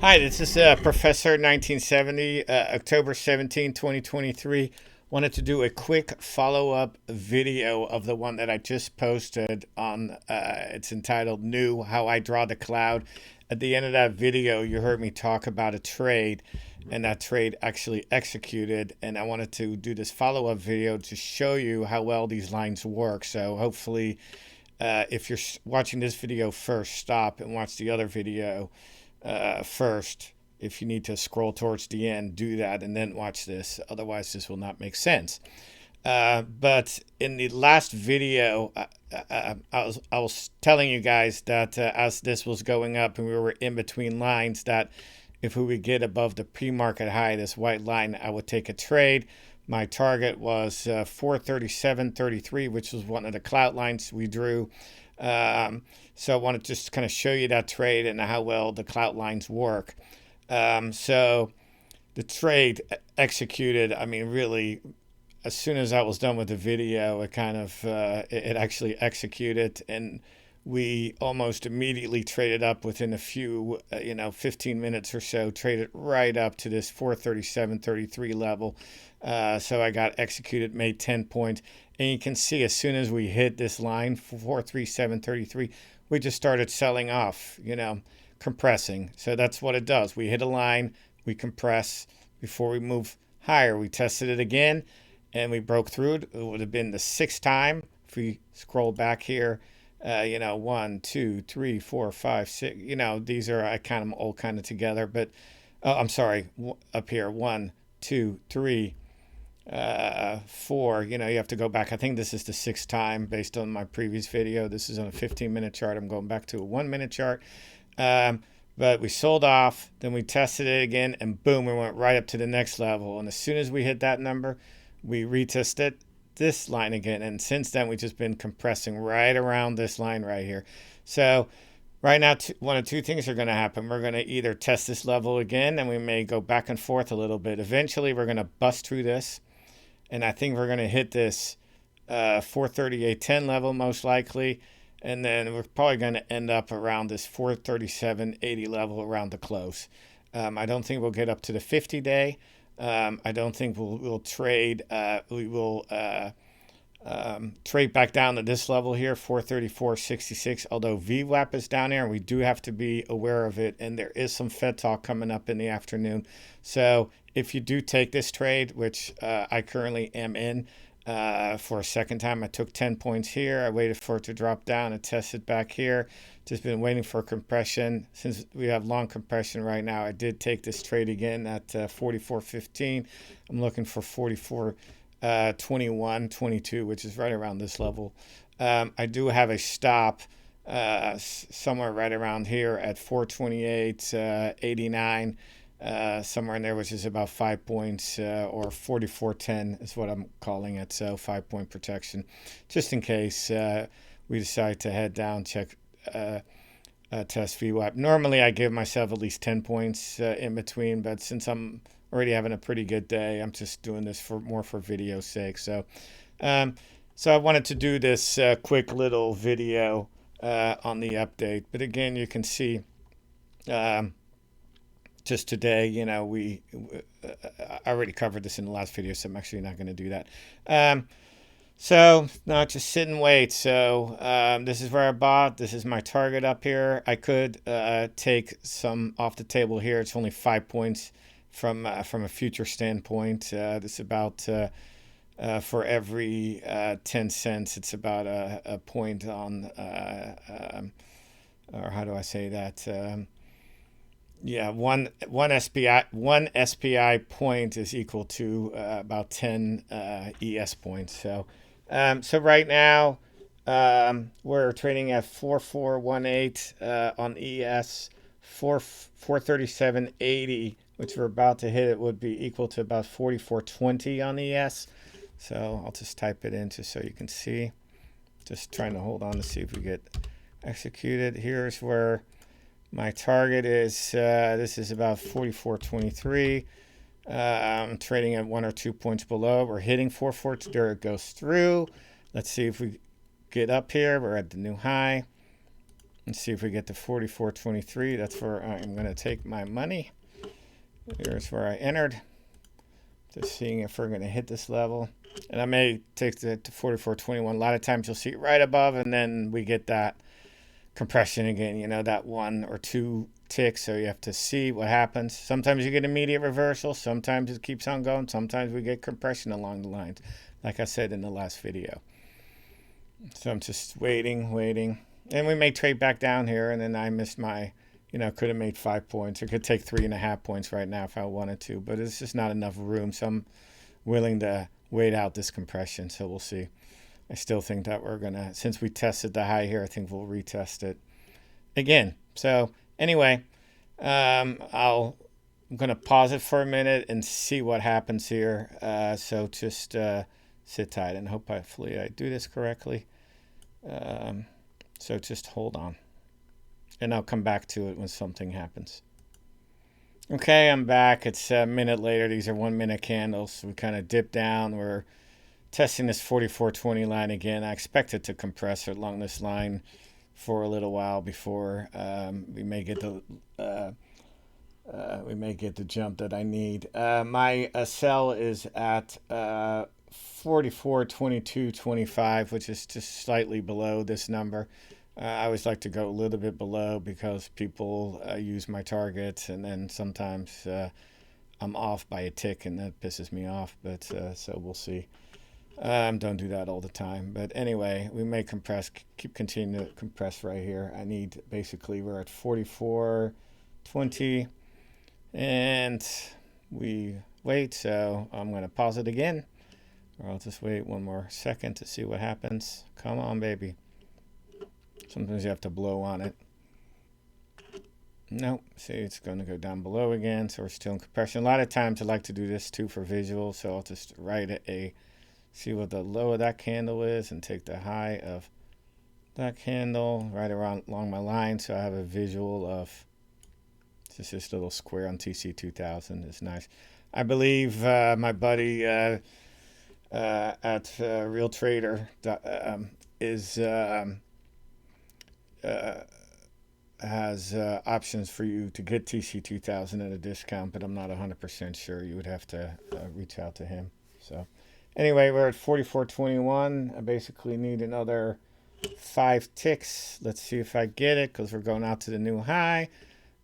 Hi, this is Professor 1970, October 17, 2023. Wanted to do a quick follow-up video of the one that I just posted on, it's entitled New, How I Draw the Cloud. At the end of that video, you heard me talk about a trade, and that trade actually executed. And I wanted to do this follow-up video to show you how well these lines work. So hopefully, if you're watching this video first, stop and watch the other video first. If you need to scroll towards the end, do that and then watch this. Otherwise, this will not make sense. But in the last video, I was telling you guys that as this was going up and we were in between lines, that if we would get above the pre-market high, this white line, I would take a trade. My target was 437.33, which was one of the clout lines we drew. So I want to just kind of show you that trade and how well the clout lines work. So the trade executed, I mean, really, as soon as I was done with the video, it kind of, it actually executed, and we almost immediately traded up within a few, 15 minutes or so, traded right up to this 437.33 level. So I got executed, made 10 points. And you can see as soon as we hit this line, 437.33, we just started selling off, compressing. So that's what it does. We hit a line, we compress before we move higher. We tested it again and we broke through it. It would have been the sixth time. If we scroll back here, 1, 2, 3, 4, 5, 6, these are, I count them all kind of together, but I'm sorry, up here, 1, 2, 3, 4, you have to go back. I think this is the sixth time based on my previous video. This is on a 15-minute chart. I'm going back to a 1-minute chart. But we sold off, then we tested it again, and boom, we went right up to the next level. And as soon as we hit that number, we retested this line again. And since then, we've just been compressing right around this line right here. So right now, one of two things are going to happen. We're going to either test this level again, and we may go back and forth a little bit. Eventually, we're going to bust through this. And I think we're going to hit this 438.10 level most likely. And then we're probably going to end up around this 437.80 level around the close. I don't think we'll get up to the 50-day. I don't think we'll trade. We will trade back down to this level here, 434.66. Although VWAP is down there, and we do have to be aware of it. And there is some Fed talk coming up in the afternoon. So if you do take this trade, which I currently am in, for a second time, I took 10 points here. I waited for it to drop down and test it back here. Just been waiting for compression. Since we have long compression right now, I did take this trade again at 44.15. I'm looking for 44.21, 22, which is right around this level. I do have a stop somewhere right around here at 428.89. Somewhere in there, which is about 5 points, or 44.10 is what I'm calling it. So 5-point protection, just in case we decide to head down, check, test VWAP. Normally, I give myself at least 10 points in between, but since I'm already having a pretty good day, I'm just doing this more for video's sake. So, so I wanted to do this quick little video on the update. But again, you can see. Just today, I already covered this in the last video, so I'm actually not going to do that. So now just sit and wait. So this is where I bought. This is my target up here. I could take some off the table here. It's only 5 points from a future standpoint. This is about for every 10 cents, it's about a point on, or how do I say that? Yeah, one SPI point is equal to about 10 ES points. So, so right now we're trading at 4418 on ES, 437.80, which we're about to hit. It would be equal to about 44.20 on ES. So I'll just type it in just so you can see. Just trying to hold on to see if we get executed. Here's where my target is. This is about 44.23. I'm trading at 1 or 2 points below. We're hitting 44. There it goes through. Let's see if we get up here. We're at the new high. Let's see if we get to 44.23. That's where I'm going to take my money. Here's where I entered. Just seeing if we're going to hit this level. And I may take it to 44.21. A lot of times you'll see it right above, and then we get that compression again, you know, that 1 or 2 ticks. So you have to see what happens. Sometimes you get immediate reversal. Sometimes it keeps on going. Sometimes we get compression along the lines, like I said in the last video. So I'm just waiting. And we may trade back down here, and then I missed my, you know, could have made 5 points. I could take 3.5 points right now if I wanted to, but it's just not enough room. So I'm willing to wait out this compression. So we'll see. I still think that we're going to, since we tested the high here, I think we'll retest it again. So anyway, I'm going to pause it for a minute and see what happens here. So just sit tight and hopefully I do this correctly. So just hold on, and I'll come back to it when something happens. Okay, I'm back. It's a minute later. These are 1 minute candles. So we kind of dip down. We're testing this 44.20 line again. I expect it to compress along this line for a little while before we may get the jump that I need. My sell is at 44.22.25, which is just slightly below this number. I always like to go a little bit below because people use my targets, and then sometimes I'm off by a tick, and that pisses me off. But so we'll see. Don't do that all the time. But anyway, we may compress, continue to compress right here. I need, basically, we're at 44.20, and we wait. So I'm going to pause it again, or I'll just wait 1 more second to see what happens. Come on, baby. Sometimes you have to blow on it. Nope. See, it's going to go down below again. So we're still in compression. A lot of times I like to do this too for visual. So I'll just write see what the low of that candle is and take the high of that candle right along my line. So I have a visual of just this little square on TC2000. It's nice. I believe my buddy at Real Trader has options for you to get TC2000 at a discount, but I'm not 100% sure. You would have to reach out to him. So anyway, we're at 44.21. I basically need another 5 ticks. Let's see if I get it, because we're going out to the new high.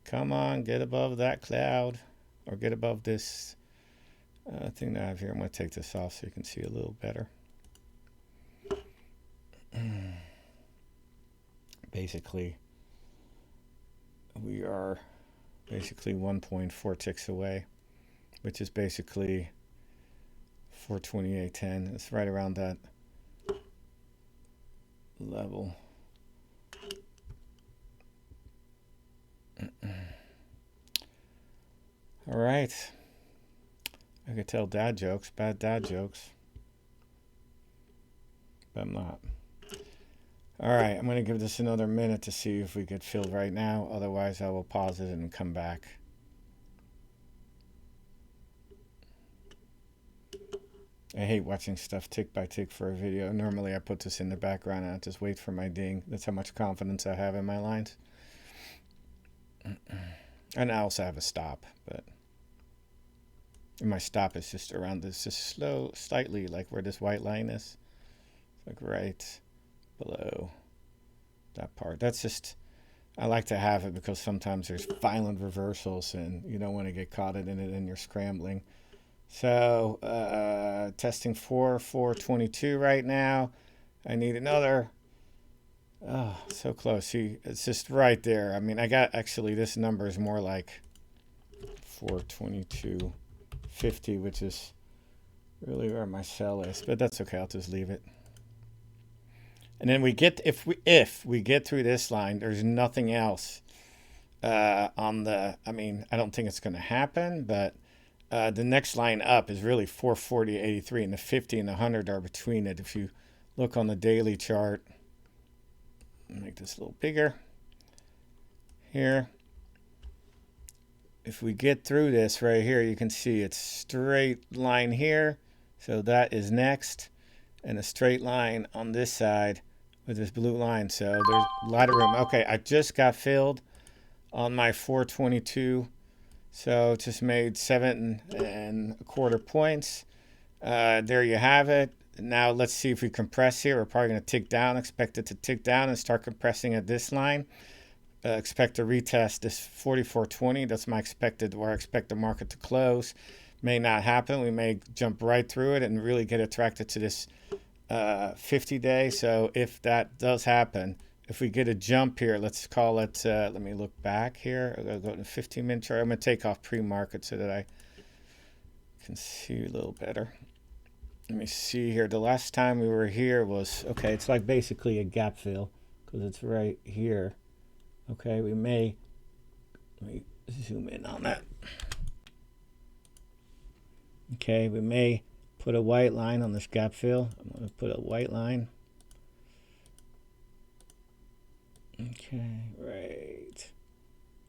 Come on, get above that cloud, or get above this thing that I have here. I'm going to take this off so you can see a little better. Basically, we are 1.4 ticks away, which is basically 428.10. It's right around that level. All right. I could tell dad jokes, bad dad jokes, but I'm not. All right, I'm going to give this another minute to see if we get filled right now. Otherwise, I will pause it and come back. I hate watching stuff tick by tick for a video. Normally, I put this in the background and I just wait for my ding. That's how much confidence I have in my lines. And I also have a stop, but my stop is just around this, just slow, slightly like where this white line is. Like right below that part. That's just, I like to have it because sometimes there's violent reversals and you don't want to get caught in it and you're scrambling. So testing 4.22 right now. I need another. Oh, so close. See, it's just right there. I mean, I got, actually this number is more like 422.50, which is really where my sell is, but that's okay. I'll just leave it. And then we get, if we get through this line, there's nothing else on the, I mean, I don't think it's going to happen, but the next line up is really 440.83, and the 50 and the 100 are between it. If you look on the daily chart, make this a little bigger here. If we get through this right here, you can see it's straight line here. So that is next, and a straight line on this side, with this blue line. So there's a lot of room. Okay, I just got filled on my 422. So just made 7.25 points. There you have it. Now let's see if we compress here. We're probably going to tick down. Expect it to tick down and start compressing at this line. Expect to retest this 44.20. That's my expected, where I expect the market to close. May not happen. We may jump right through it and really get attracted to this 50-day. So if that does happen, if we get a jump here, let's call it, let me look back here. I'm going to go to 15-minute chart. I'm going to take off pre-market so that I can see a little better. Let me see here. The last time we were here was, okay, it's like basically a gap fill because it's right here. Okay, let me zoom in on that. Okay, we may put a white line on this gap fill. I'm going to put a white line. Okay, right.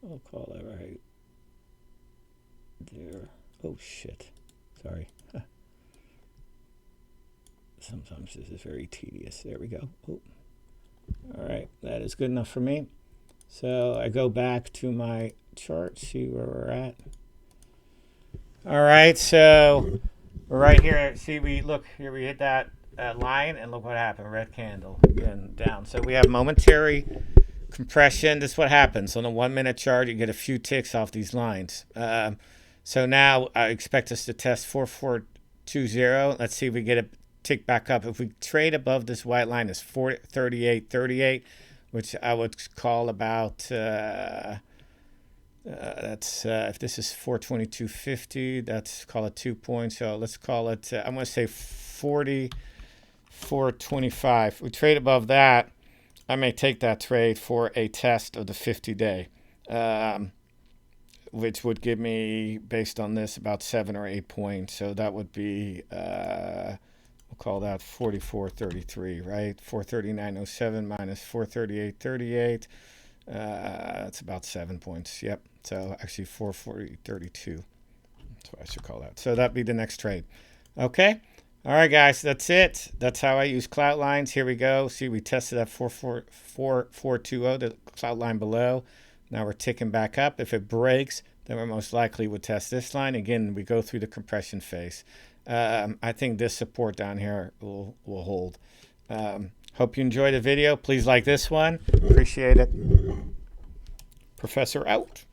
I'll call that right there. Oh, shit. Sorry. Sometimes this is very tedious. There we go. Oh. All right, that is good enough for me. So I go back to my chart, see where we're at. All right, so we're right here. See, we look here, we hit that line, and look what happened. Red candle again down. So we have momentary compression. This is what happens on a 1-minute chart. You get a few ticks off these lines. So now I expect us to test 4420. Let's see if we get a tick back up. If we trade above this white line, is 438.38, which I would call about. That's if this is 422.50, that's call it 2 points. So let's call it. I'm going to say 44.25. We trade above that, I may take that trade for a test of the 50-day, which would give me, based on this, about 7 or 8 points. So that would be, we'll call that 44.33, right? 439.07 minus 438.38. That's about 7 points. Yep. So actually 440.32. That's what I should call that. So that'd be the next trade. Okay. All right, guys, that's it. That's how I use clout lines. Here we go. See, we tested that 44420, the clout line below. Now we're ticking back up. If it breaks, then we're most likely would test this line. Again, we go through the compression phase. I think this support down here will hold. Hope you enjoyed the video. Please like this one. Appreciate it. Professor out.